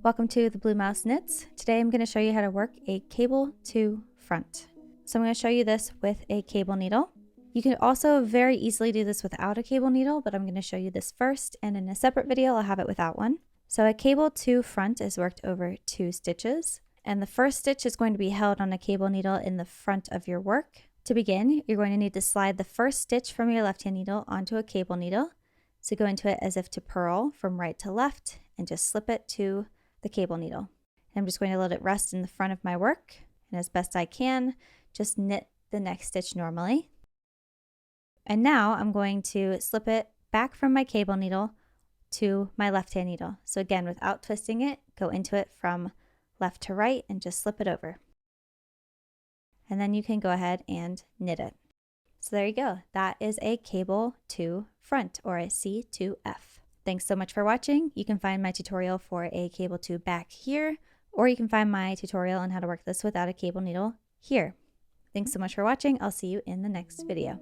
Welcome to the Blue Mouse Knits. Today I'm going to show you how to work a cable to front. So I'm going to show you this with a cable needle. You can also very easily do this without a cable needle, but I'm going to show you this first, and in a separate video I'll have it without one. So a cable to front is worked over 2 stitches, and the first stitch is going to be held on a cable needle in the front of your work. To begin, you're going to need to slide the first stitch from your left hand needle onto a cable needle. So go into it as if to purl from right to left and just slip it to the cable needle. And I'm just going to let it rest in the front of my work, and as best I can, just knit the next stitch normally. And now I'm going to slip it back from my cable needle to my left hand needle. So again, without twisting it, go into it from left to right and just slip it over. And then you can go ahead and knit it. So there you go. That is a cable to front, or a C2F. Thanks so much for watching. You can find my tutorial for a cable to back here, or you can find my tutorial on how to work this without a cable needle here. Thanks so much for watching. I'll see you in the next video.